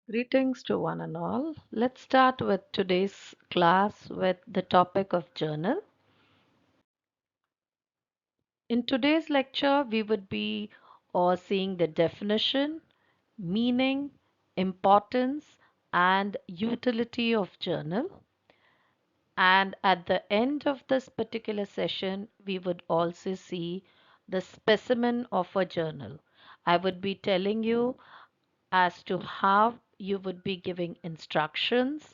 Greetings to one and all. Let's start with today's class with the topic of journal. In today's lecture, we would be seeing the definition, meaning, importance, and utility of journal. And at the end of this particular session, we would also see the specimen of a journal. I would be telling you as to how you would be giving instructions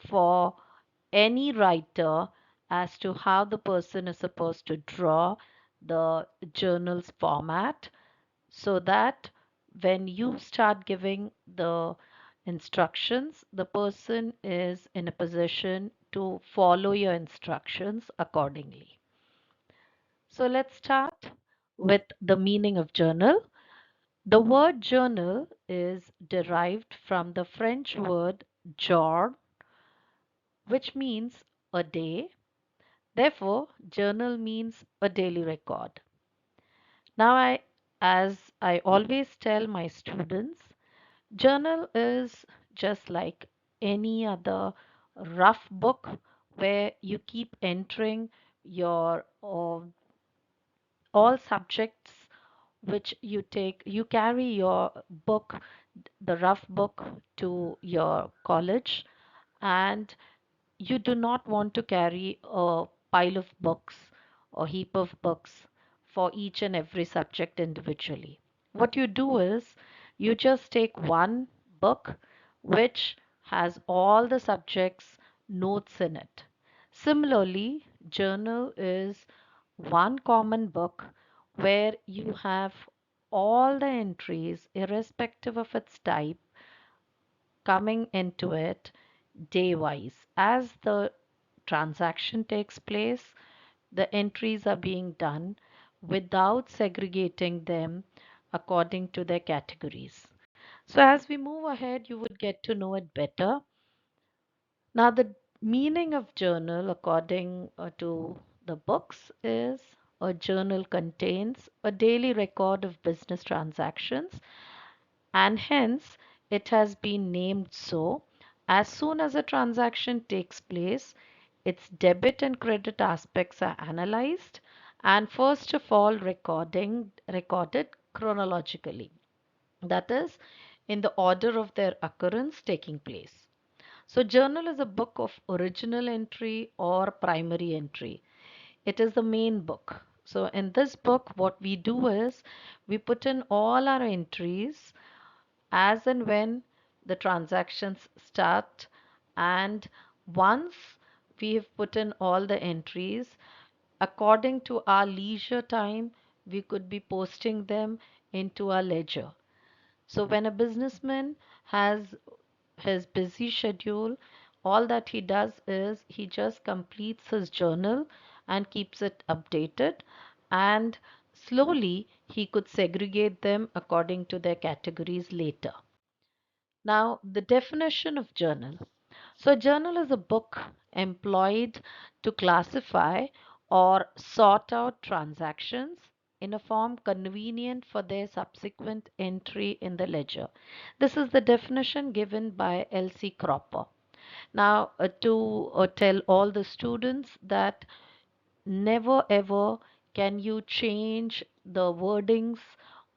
for any writer as to how the person is supposed to draw the journal's format so that when you start giving the instructions, the person is in a position to follow your instructions accordingly. So let's start with the meaning of journal. The word journal is derived from the French word jour, which means a day. Therefore, journal means a daily record. Now, as I always tell my students, journal is just like any other rough book where you keep entering your all subjects which you carry your book, the rough book to your college, and you do not want to carry a pile of books or heap of books for each and every subject individually. What you do is you just take one book which has all the subjects notes in it. Similarly, journal is one common book where you have all the entries irrespective of its type coming into it day wise. As the transaction takes place, the entries are being done without segregating them according to their categories. So, as we move ahead, you would get to know it better. Now, the meaning of journal, according to the books, is a journal contains a daily record of business transactions, and hence it has been named so. As soon as a transaction takes place, its debit and credit aspects are analyzed and first of all recorded chronologically. That is, in the order of their occurrence taking place. So, journal is a book of original entry or primary entry. It is the main book. So, in this book, what we do is we put in all our entries as and when the transactions start, and once we have put in all the entries according to our leisure time, we could be posting them into our ledger. So when a businessman has his busy schedule, all that he does is he just completes his journal and keeps it updated, and slowly he could segregate them according to their categories later. Now, the definition of journal. So, a journal is a book employed to classify or sort out transactions in a form convenient for their subsequent entry in the ledger. This is the definition given by L.C. Cropper. Now, to tell all the students that never ever can you change the wordings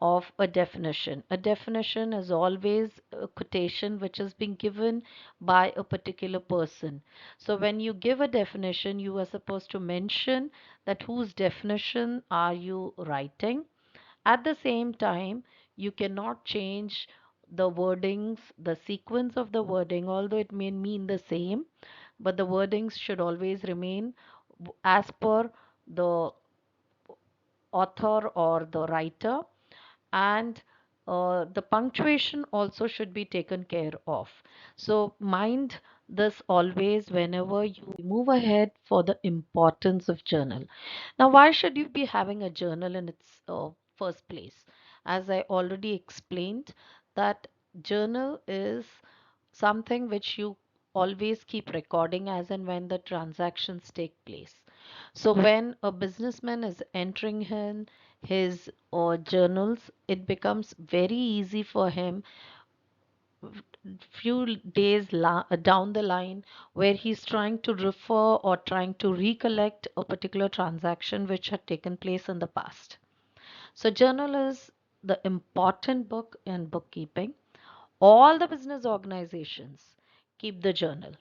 of a definition. A definition is always a quotation which has been given by a particular person. So when you give a definition, you are supposed to mention that whose definition are you writing. At the same time, you cannot change the wordings, the sequence of the wording, although it may mean the same, but the wordings should always remain as per the author or the writer, and the punctuation also should be taken care of. So mind this always whenever you move ahead for the importance of journal. Now, why should you be having a journal in its first place? As I already explained, that journal is something which you always keep recording as and when the transactions take place. So when a businessman is entering in his journals, it becomes very easy for him few days down the line where he's trying to refer or trying to recollect a particular transaction which had taken place in the past. So, journal is the important book in bookkeeping. All the business organizations keep the journal.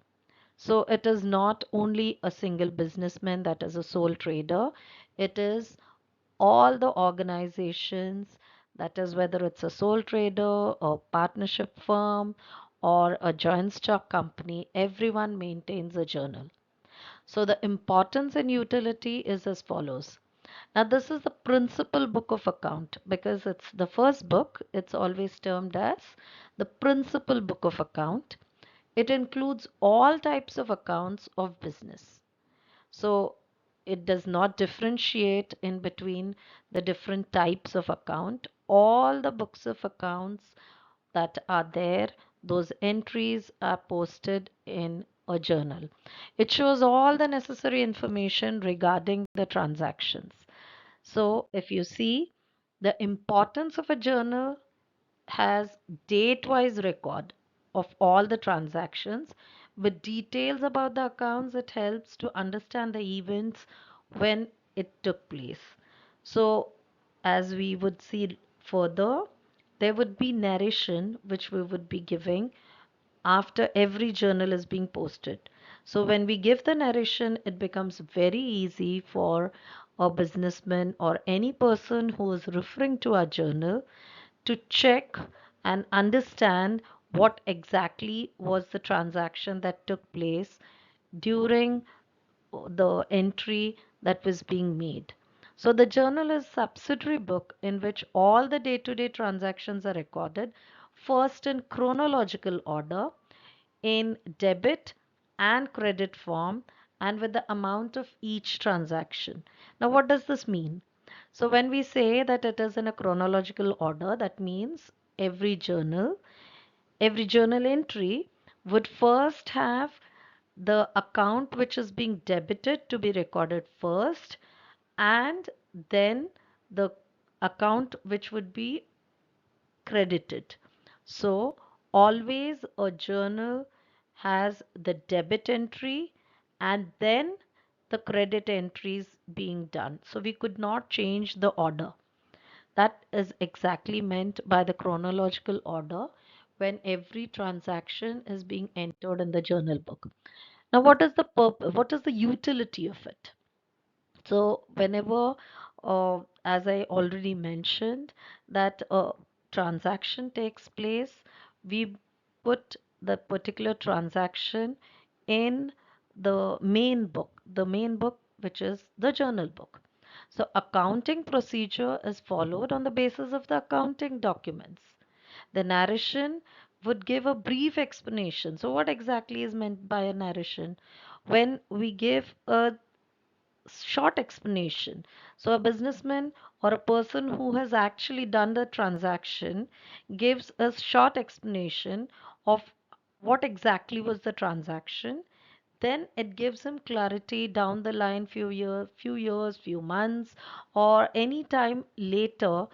So, it is not only a single businessman that is a sole trader, it is all the organizations, that is whether it's a sole trader, a partnership firm, or a joint stock company, everyone maintains a journal. So the importance and utility is as follows. Now this is the principal book of account because it's the first book. It's always termed as the principal book of account. It includes all types of accounts of business. So it does not differentiate in between the different types of account. All the books of accounts that are there, those entries are posted in a journal. It shows all the necessary information regarding the transactions. So if you see, the importance of a journal has date-wise record of all the transactions with details about the accounts. It helps to understand the events when it took place. So as we would see further, there would be narration which we would be giving after every journal is being posted. So when we give the narration, it becomes very easy for a businessman or any person who is referring to our journal to check and understand what exactly was the transaction that took place during the entry that was being made. So the journal is subsidiary book in which all the day-to-day transactions are recorded, first in chronological order, in debit and credit form, and with the amount of each transaction. Now, what does this mean? So when we say that it is in a chronological order, that means every journal entry would first have the account which is being debited to be recorded first, and then the account which would be credited. So always a journal has the debit entry and then the credit entries being done. So we could not change the order. That is exactly meant by the chronological order when every transaction is being entered in the journal book. Now, what is the purpose? What is the utility of it? So, whenever, as I already mentioned, that a transaction takes place, we put the particular transaction in the main book, which is the journal book. So, accounting procedure is followed on the basis of the accounting documents. The narration would give a brief explanation. So, what exactly is meant by a narration? When we give a short explanation. So, a businessman or a person who has actually done the transaction gives a short explanation of what exactly was the transaction. Then it gives him clarity down the line, few months, or any time later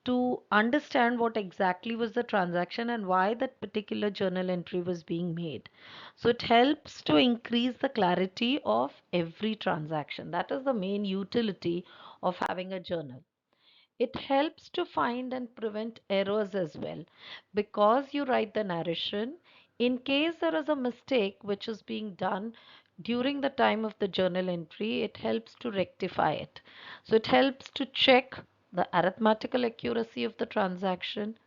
to understand what exactly was the transaction and why that particular journal entry was being made. So it helps to increase the clarity of every transaction. That is the main utility of having a journal. It helps to find and prevent errors as well because you write the narration. In case there is a mistake which is being done during the time of the journal entry, it helps to rectify it. So it helps to check the arithmetical accuracy of the transaction.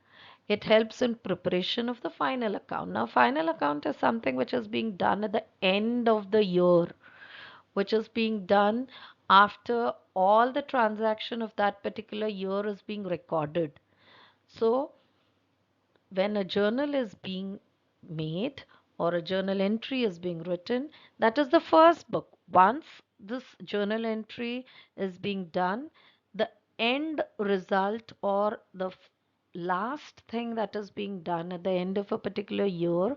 It helps in preparation of the final account. Now, final account is something which is being done at the end of the year, which is being done after all the transaction of that particular year is being recorded. So when a journal is being made or a journal entry is being written, that is the first book. Once this journal entry is being done, the end result or the last thing that is being done at the end of a particular year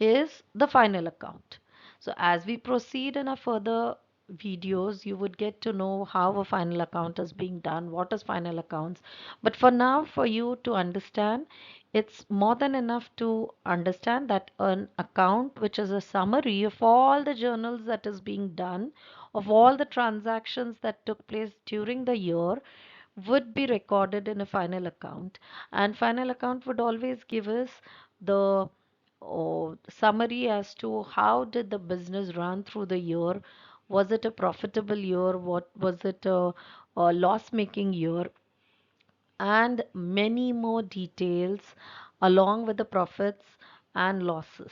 is the final account. So as we proceed in our further videos, you would get to know how a final account is being done, what is final accounts. But for now, for you to understand, It's more than enough to understand that an account, which is a summary of all the journals that is being done, of all the transactions that took place during the year, would be recorded in a final account. And final account would always give us the summary as to how did the business run through the year. Was it a profitable year? What was it a loss-making year? And many more details along with the profits and losses.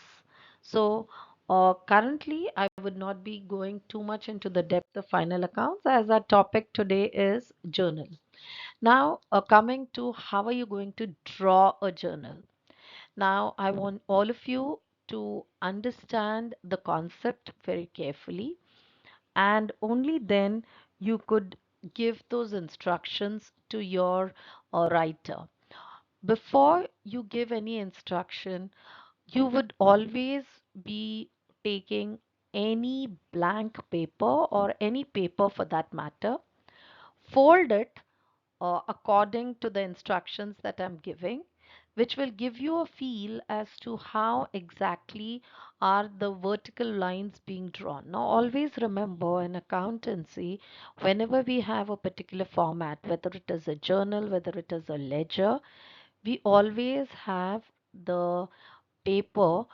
So, currently, I would not be going too much into the depth of final accounts as our topic today is journal. Now, coming to how are you going to draw a journal? Now, I want all of you to understand the concept very carefully, and only then you could give those instructions to your writer. Before you give any instruction, you would always be taking any blank paper or any paper for that matter, fold it according to the instructions that I'm giving, which will give you a feel as to how exactly are the vertical lines being drawn. Now, always remember in accountancy, whenever we have a particular format, whether it is a journal, whether it is a ledger, we always have the paper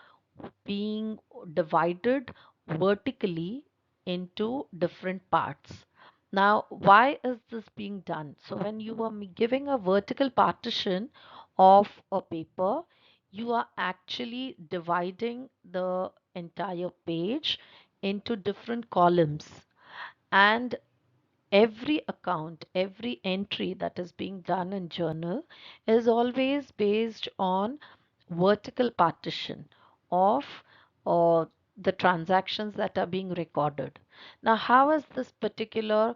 being divided vertically into different parts. Now, why is this being done? So, when you are giving a vertical partition of a paper, you are actually dividing the entire page into different columns. And every account, every entry that is being done in journal is always based on vertical partition of the transactions that are being recorded. Now, how is this particular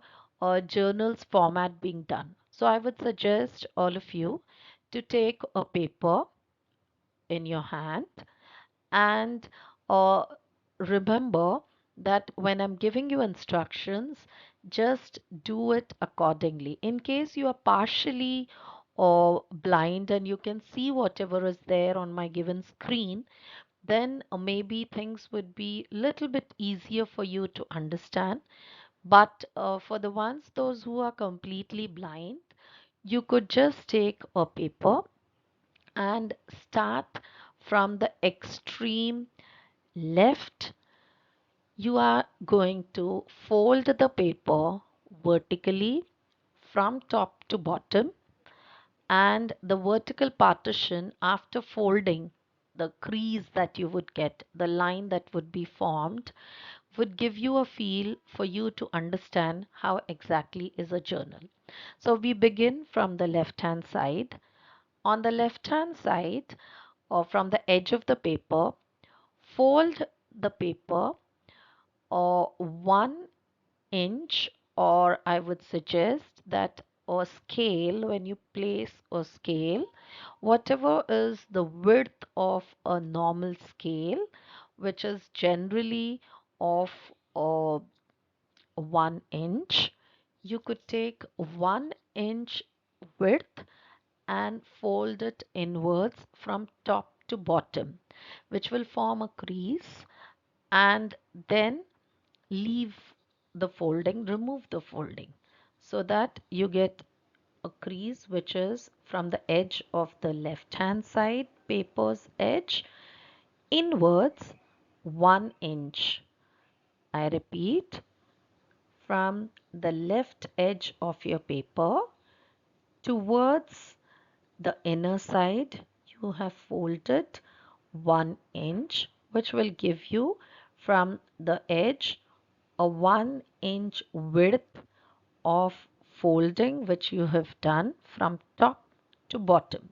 journal's format being done? So I would suggest all of you to take a paper in your hand and uh, remember that when I'm giving you instructions, just do it accordingly. In case you are partially or blind and you can see whatever is there on my given screen, then maybe things would be a little bit easier for you to understand. But for the ones, those who are completely blind, you could just take a paper and start from the extreme left. You are going to fold the paper vertically from top to bottom, and the vertical partition after folding, the crease that you would get, the line that would be formed, would give you a feel for you to understand how exactly is a journal. So we begin from the left hand side. On the left hand side, or from the edge of the paper, fold the paper or 1 inch, or I would suggest that a scale, when you place a scale, whatever is the width of a normal scale, which is generally of 1 inch, you could take 1 inch width and fold it inwards from top to bottom, which will form a crease, and then leave the folding, remove the folding, so that you get a crease which is from the edge of the left hand side paper's edge inwards 1 inch. I repeat, from the left edge of your paper towards the inner side, you have folded 1 inch, which will give you from the edge a 1 inch width of folding which you have done from top to bottom.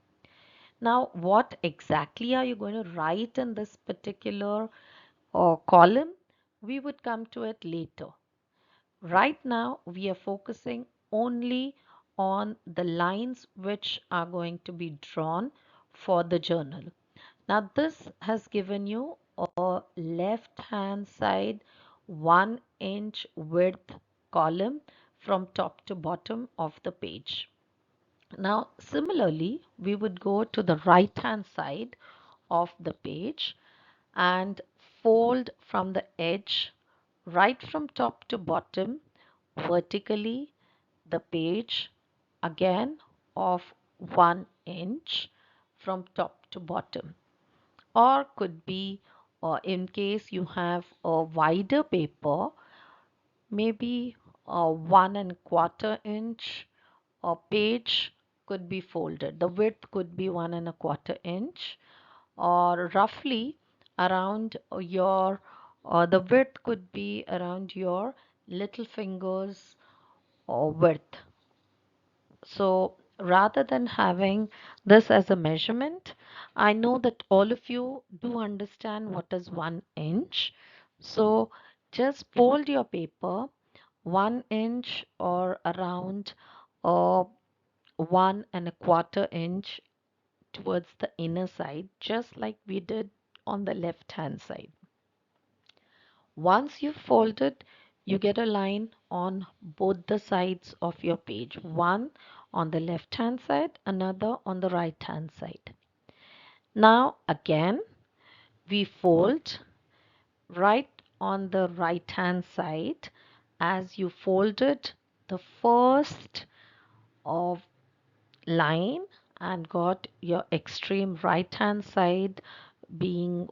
Now, what exactly are you going to write in this particular column? We would come to it later. Right now, we are focusing only on the lines which are going to be drawn for the journal. Now, this has given you a left hand side 1 inch width column from top to bottom of the page. Now, similarly, we would go to the right hand side of the page and fold from the edge right from top to bottom vertically the page again of 1 inch from top to bottom, or could be in case you have a wider paper, maybe a 1 1/4 inch or page could be folded. The width could be 1 1/4 inch, or roughly around your, or the width could be around your little fingers or width. So rather than having this as a measurement, I know that all of you do understand what is 1 inch. So just fold your paper 1 inch or around uh, 1 1/4 inch towards the inner side, just like we did on the left hand side. Once you've folded, you get a line on both the sides of your page, one on the left hand side, another on the right hand side. Now again, we fold right on the right hand side as you folded the first of line and got your extreme right hand side being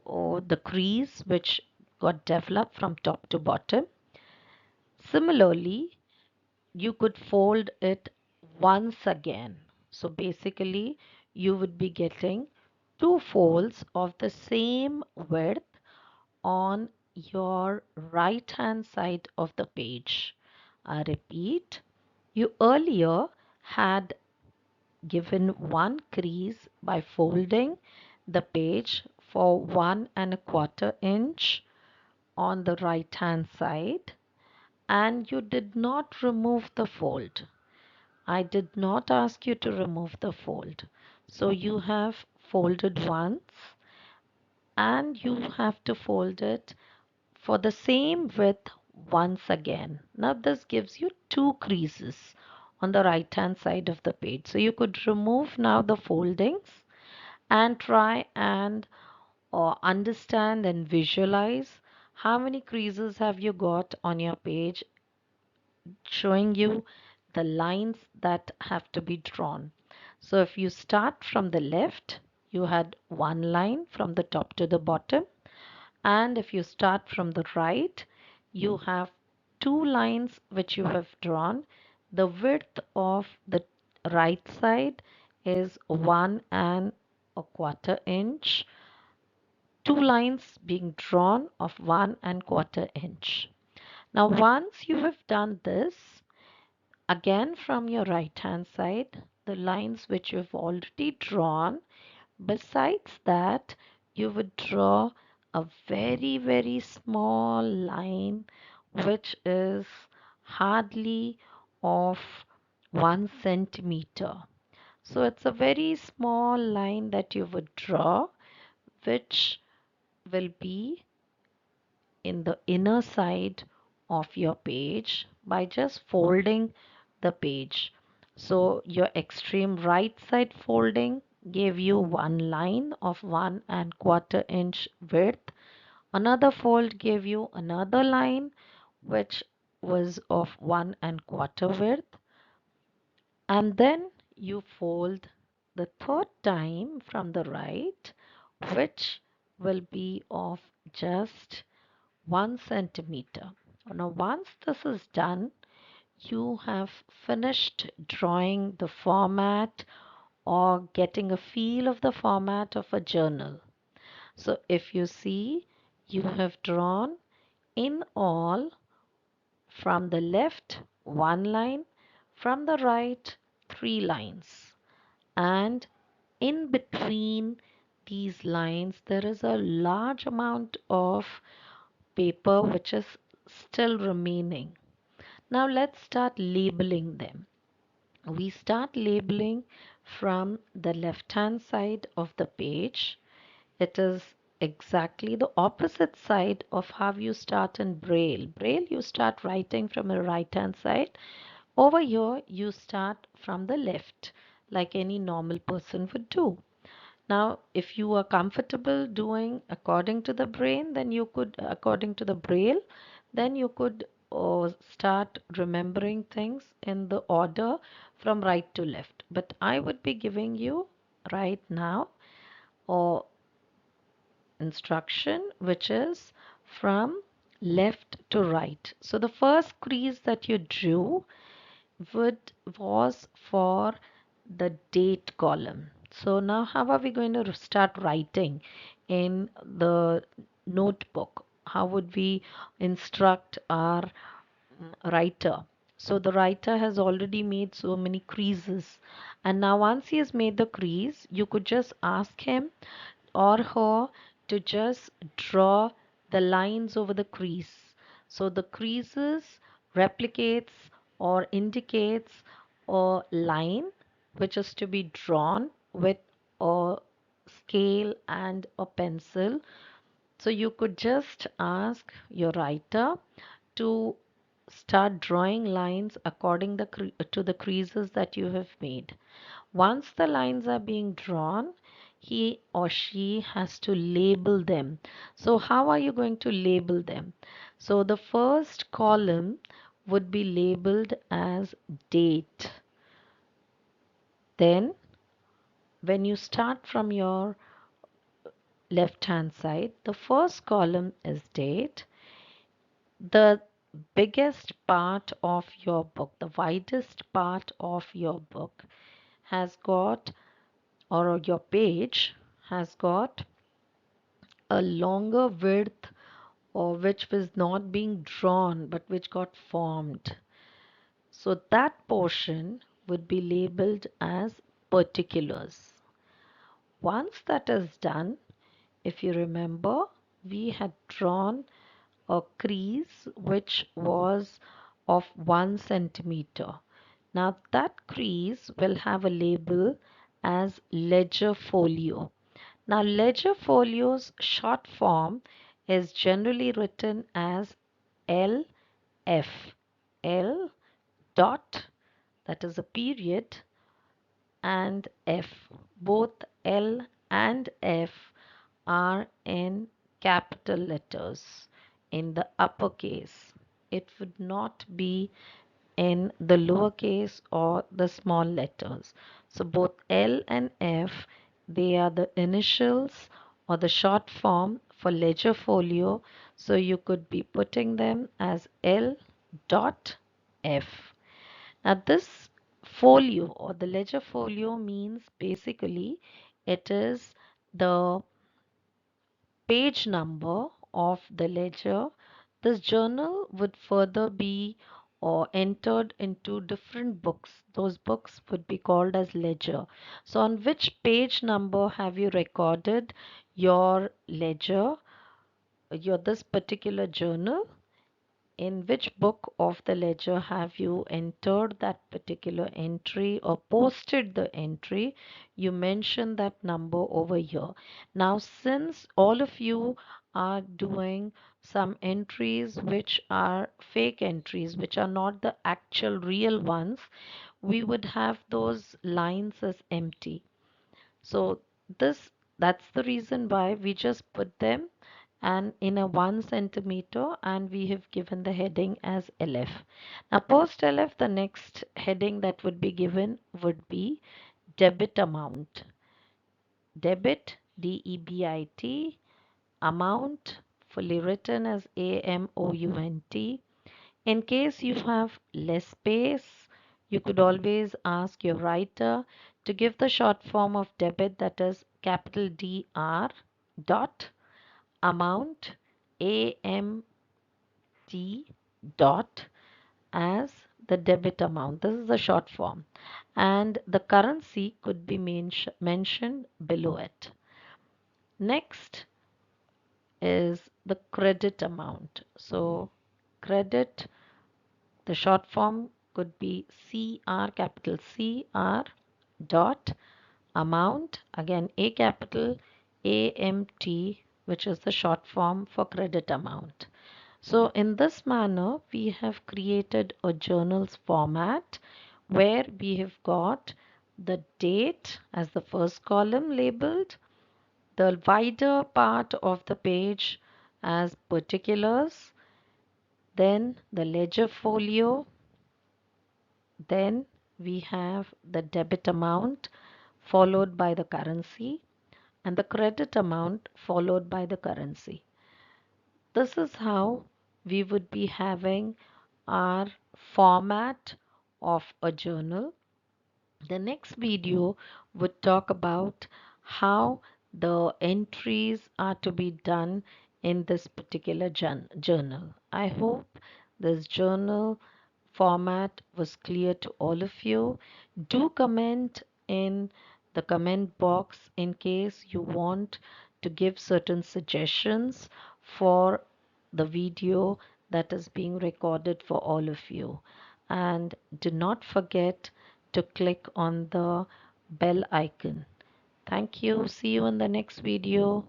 the crease which got developed from top to bottom. Similarly, you could fold it once again. So basically, you would be getting two folds of the same width on your right hand side of the page. I repeat, you earlier had given one crease by folding the page for 1 1/4 inch on the right hand side, and you did not remove the fold. I did not ask you to remove the fold. So you have folded once and you have to fold it for the same width once again. Now this gives you two creases on the right hand side of the page. So you could remove now the foldings and try and understand and visualize how many creases have you got on your page, showing you the lines that have to be drawn. So if you start from the left, you had one line from the top to the bottom, and if you start from the right, you have two lines which you have drawn. The width of the right side is 1 1/4 inch, two lines being drawn of 1 1/4 inch. Now once you have done this, again from your right hand side, the lines which you've already drawn, besides that, you would draw a very small line which is hardly of 1 centimeter. So it's a very small line that you would draw, which will be in the inner side of your page by just folding the page. So your extreme right side folding gave you one line of 1 1/4 inch width. Another fold gave you another line which was of 1 1/4 width. And then you fold the third time from the right, which will be of just 1 centimeter. Now once this is done, you have finished drawing the format or getting a feel of the format of a journal. So if you see, you have drawn in all from the left one line, from the right three lines, and in between these lines there is a large amount of paper which is still remaining. Now let's start labeling them. We start labeling from the left hand side of the page. It is exactly the opposite side of how you start in Braille. Braille, you start writing from the right hand side. Over here, you start from the left. like any normal person would do. Now, if you are comfortable doing according to the brain, then you could, according to the braille, then you could start remembering things in the order from right to left. But I would be giving you right now or instruction which is from left to right. So the first crease that you drew would was for the date column. So now how are we going to start writing in the notebook? How would we instruct our writer? So the writer has already made so many creases, and now once he has made the crease, you could just ask him or her to just draw the lines over the crease. So the creases replicates or indicates a line which is to be drawn with a scale and a pencil. So you could just ask your writer to start drawing lines according to the creases that you have made. Once the lines are being drawn, he or she has to label them. So how are you going to label them? So the first column would be labeled as date. Then when you start from your left hand side, the first column is date. The biggest part of your book, the widest part of your book has got, or your page has got a longer width or which was not being drawn but which got formed. So that portion would be labeled as particulars. Once that is done, if you remember, we had drawn a crease which was of 1 centimeter. Now that crease will have a label as ledger folio. Now ledger folio's short form is generally written as LF. L dot, that is a period, and F. Both L and F are in capital letters in the uppercase. It would not be in the lowercase or the small letters. So both L and F, they are the initials or the short form for ledger folio. So you could be putting them as L dot F. Now this folio or the ledger folio means basically it is the page number of the ledger. This journal would further be or entered into different books. Those books would be called as ledger. So on which page number have you recorded your ledger, your this particular journal? In which book of the ledger have you entered that particular entry or posted the entry? You mention that number over here. Now, since all of you are doing some entries which are fake entries, which are not the actual real ones, we would have those lines as empty. So this that's the reason why we just put them and in a 1 centimeter, and we have given the heading as LF. Now post LF, the next heading that would be given would be debit amount. Debit, DEBIT, amount, fully written as AMOUNT. In case you have less space, you could always ask your writer to give the short form of debit, that is capital DR dot amount AMT dot as the debit amount. This is the short form, and the currency could be mentioned below it. Next is the credit amount. So credit, the short form could be CR, capital CR dot amount, again A capital AMT, which is the short form for credit amount. So in this manner, we have created a journal's format where we have got the date as the first column labeled, the wider part of the page as particulars, then the ledger folio, then we have the debit amount followed by the currency and the credit amount followed by the currency. This is how we would be having our format of a journal. The next video would talk about how the entries are to be done in this particular journal. I hope this journal format was clear to all of you. Do comment in the comment box in case you want to give certain suggestions for the video that is being recorded for all of you. And do not forget to click on the bell icon. Thank you. See you in the next video.